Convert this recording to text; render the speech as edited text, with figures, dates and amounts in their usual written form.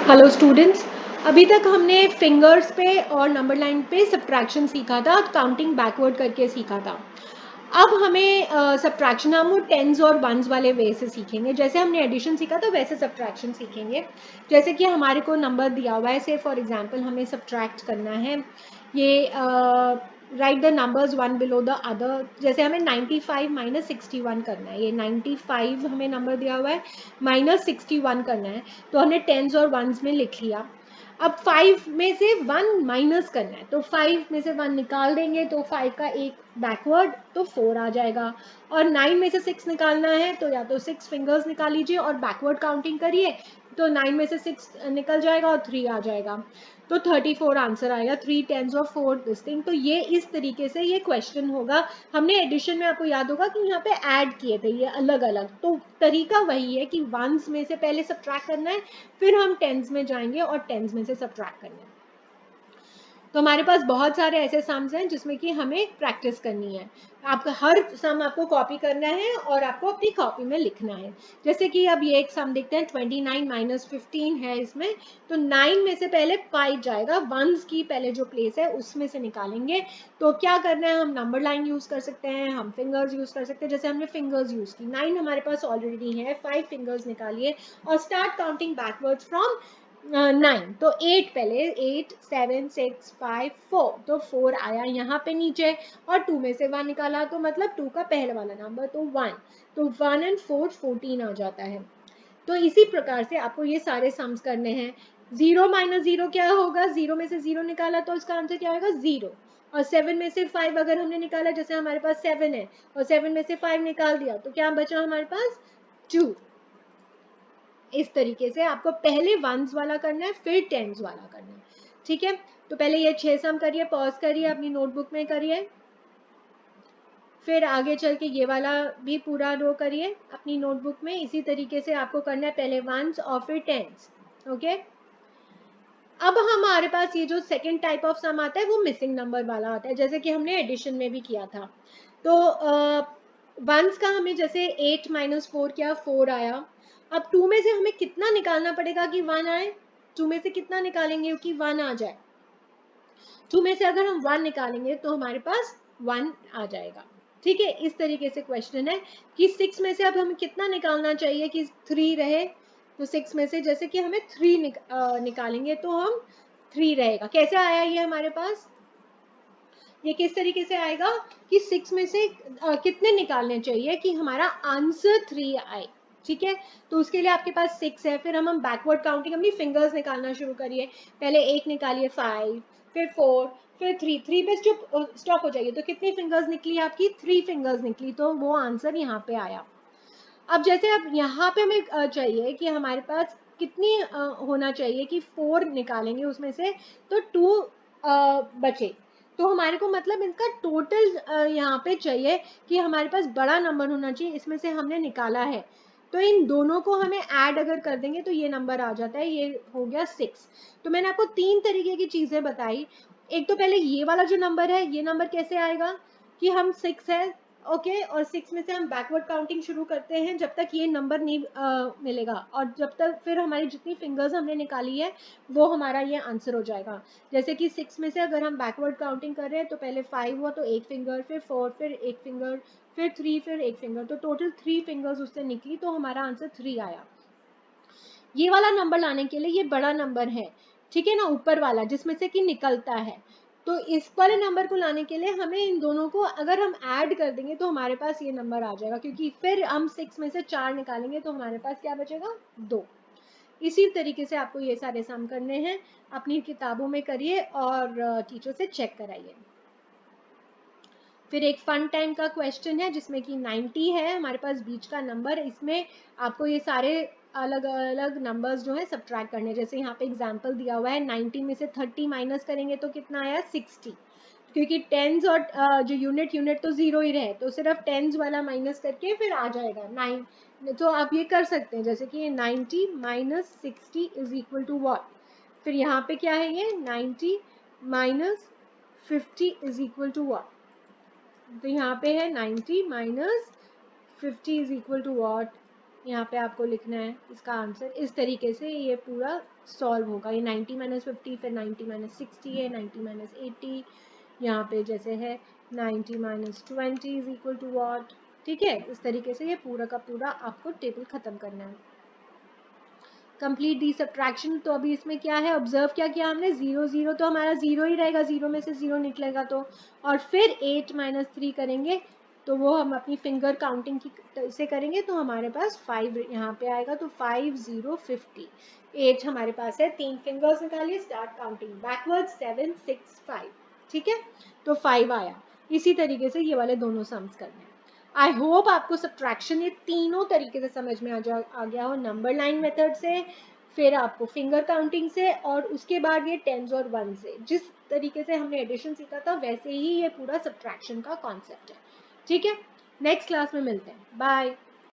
Hello students, अभी तक हमने फिंगर्स पे और नंबर लाइन पे सब्ट्रैक्शन सीखा था, काउंटिंग बैकवर्ड करके सीखा था। अब हमें सब्ट्रैक्शन हम टेंस और वंस वाले वे से सीखेंगे। जैसे हमने एडिशन सीखा था वैसे सब्ट्रैक्शन सीखेंगे। जैसे कि हमारे को नंबर दिया हुआ है, से फॉर एग्जांपल हमें सब्ट्रैक्ट करना है ये right the numbers one below the other. जैसे हमें 95 माइनस 61 करना है, ये 95 हमें नंबर दिया हुआ है, माइनस 61 करना है, तो हमने टेंस और वंस में लिख लिया। अब 5 में से 1 माइनस करना है, तो 5 में से 1 निकाल देंगे तो 5 का एक बैकवर्ड तो 4 आ जाएगा। और 9 में से 6 निकालना है तो या तो 6 फिंगर्स निकाल लीजिए और बैकवर्ड काउंटिंग करिए, तो 9 में से 6 निकल जाएगा और 3 आ जाएगा, तो 34 आंसर आएगा। 3 टेंस और 4 दिस थिंग। तो ये इस तरीके से ये क्वेश्चन होगा। हमने एडिशन में आपको याद होगा कि यहाँ पे ऐड किए थे ये अलग अलग, तो तरीका वही है कि वंस में से पहले सब्ट्रैक्ट करना है, फिर हम टेंस में जाएंगे और टेंस में से सब्ट्रैक्ट करना है। तो हमारे पास बहुत सारे ऐसे सम्स हैं जिसमें कि हमें प्रैक्टिस करनी है। आपका हर सम आपको कॉपी करना है और आपको अपनी कॉपी में लिखना है। जैसे कि अब ये एक सम देखते हैं, 29 माइनस 15 है इसमें, तो 9 में से पहले 5 जाएगा, वंस की पहले जो प्लेस है उसमें से निकालेंगे। तो क्या करना है, हम नंबर लाइन यूज कर सकते हैं, हम फिंगर्स यूज कर सकते हैं। जैसे हमने फिंगर्स यूज की, 9 हमारे पास ऑलरेडी है, 5 फिंगर्स निकालिए और स्टार्ट काउंटिंग बैकवर्ड्स फ्रॉम 9। तो 8 पहले, 8 7 6 5 4, तो 4 आया यहाँ पे नीचे, और 2 में से 1 निकाला तो मतलब 2 का पहले वाला नंबर तो 1, तो 1 एंड 4 14 आ जाता है। तो इसी प्रकार से आपको ये सारे सम्स करने हैं। 0 माइनस 0 क्या होगा, 0 में से 0 निकाला तो इसका आंसर क्या आएगा 0। और 7 में से 5 अगर हमने निकाला, जैसे हमारे पास 7 है और 7 में से 5 निकाल दिया, तो क्या बचा हमारे पास 2। इस तरीके से आपको पहले वंस वाला करना है, फिर टेंस वाला करना है। ठीक है, तो पहले ये 6 सम करिए, पॉज करिए, अपनी नोटबुक में करिए, फिर आगे चल के ये वाला भी पूरा रो करिए अपनी नोटबुक में। इसी तरीके से आपको करना है, पहले वंस और फिर टेंस। ओके, अब हमारे पास ये जो सेकंड टाइप ऑफ सम आता है वो मिसिंग नंबर वाला आता है, जैसे कि हमने एडिशन में भी किया था। तो वंस का हमें जैसे 8 माइनस 4 किया, 4 आया। अब 2 में से हमें कितना निकालना पड़ेगा कि 1 आए, 2 में से कितना निकालेंगे कि 1 आ जाए। 2 में से अगर हम 1 निकालेंगे तो हमारे पास 1 आ जाएगा। ठीक है, इस तरीके से क्वेश्चन है कि 6 में से अब हमें कितना निकालना चाहिए कि 3 रहे। तो 6 में से जैसे कि हमें 3 निकालेंगे तो हम 3 रहेगा। कैसे आया ये हमारे पास, ये किस तरीके से आएगा कि 6 में से कितने निकालने चाहिए कि हमारा आंसर 3 आए। ठीक है, तो उसके लिए आपके पास 6 है, फिर हम बैकवर्ड काउंटिंग अपनी फिंगर्स निकालना शुरू करिए। पहले 1 निकालिए, 5, फिर 4, फिर 3 पे स्टॉप हो जाइए। तो कितनी फिंगर्स निकली आपकी, 3 फिंगर्स निकली, तो वो आंसर यहाँ पे आया। अब जैसे अब यहाँ पे हमें चाहिए कि हमारे पास कितनी होना चाहिए कि 4 निकालेंगे उसमें से तो 2 बचे। तो हमारे को मतलब इनका टोटल यहाँ पे चाहिए कि हमारे पास बड़ा नंबर होना चाहिए, इसमें से हमने निकाला है, तो इन दोनों को हमें ऐड अगर कर देंगे तो ये नंबर आ जाता है, ये हो गया 6। तो मैंने आपको 3 तरीके की चीजें बताई। एक तो पहले ये वाला जो नंबर है, ये नंबर कैसे आएगा कि हम 6 है, ओके, और 6 में से हम बैकवर्ड काउंटिंग शुरू करते हैं जब तक ये नंबर नहीं मिलेगा, और जब तक फिर हमारी जितनी फिंगर्स हमने निकाली है वो हमारा ये आंसर हो जाएगा। जैसे कि 6 में से अगर हम बैकवर्ड काउंटिंग कर रहे हैं तो पहले 5 हुआ तो 1 फिंगर, फिर 4, फिर 1 फिंगर, फिर 3, फिर 1 फिंगर, तो टोटल 3 फिंगर्स उससे निकली, तो हमारा आंसर 3 आया। ये वाला नंबर लाने के लिए ये बड़ा नंबर है, ठीक है ना, ऊपर वाला जिसमें से कि निकलता है। तो इस वाले नंबर को लाने के लिए हमें इन दोनों को अगर हम ऐड कर देंगे तो हमारे पास ये नंबर आ जाएगा, क्योंकि फिर हम 6 में से 4 निकालेंगे तो हमारे पास क्या बचेगा 2। इसी तरीके से आपको ये सारे सम करने हैं, अपनी किताबों में करिए और टीचर से चेक कराइए। फिर एक फन टाइम का क्वेश्चन है जिसमें कि 90 है हमारे पास बीच का नंबर, इसमें आपको ये सारे अलग अलग नंबर्स जो है सब्ट्रैक्ट करने। जैसे यहाँ पे एग्जांपल दिया हुआ है, 90 में से 30 माइनस करेंगे तो कितना आया 60, क्योंकि टेंस और जो यूनिट तो जीरो ही रहे, तो सिर्फ टेंस वाला माइनस करके फिर आ जाएगा 9। तो आप ये कर सकते हैं, जैसे कि 90 minus 60 is equal to what. फिर यहाँ पे क्या है, ये 90 minus 50 is equal to what. तो यहाँ पे है 90 minus 50 is equal to what, यहाँ पे आपको लिखना है इसका आंसर। इस तरीके से ये पूरा सॉल्व होगा। ये 90 माइनस 50, फिर 90 माइनस 60 है, 90 माइनस 80, यहाँ पे जैसे है 90 minus 20 is equal to what. ठीक है, इस तरीके से ये पूरा का पूरा आपको टेबल खत्म करना है। कंप्लीट दी सब्ट्रैक्शन, तो अभी इसमें क्या है, ऑब्जर्व क्या किया हमने, 0 0 तो हमारा 0 ही रहेगा, 0 में से 0 निकलेगा तो, और फिर 8 माइनस 3 करेंगे तो वो हम अपनी फिंगर काउंटिंग की से करेंगे तो हमारे पास 5 यहाँ पे आएगा, तो 5 0 50। 8 हमारे पास है, 3 फिंगर्स निकालिए, स्टार्ट काउंटिंग बैकवर्ड, 7 6 5। ठीक है, तो 5 आया। इसी तरीके से ये वाले दोनों सम्स करने हैं। आई होप आपको सब्ट्रैक्शन ये तीनों तरीके से समझ में आ गया हो, नंबर लाइन मेथड से, फिर आपको फिंगर काउंटिंग से, और उसके बाद ये टेंस और वन से। जिस तरीके से हमने एडिशन सीखा था वैसे ही ये पूरा सब्ट्रैक्शन का कॉन्सेप्ट है। ठीक है, नेक्स्ट क्लास में मिलते हैं, बाय।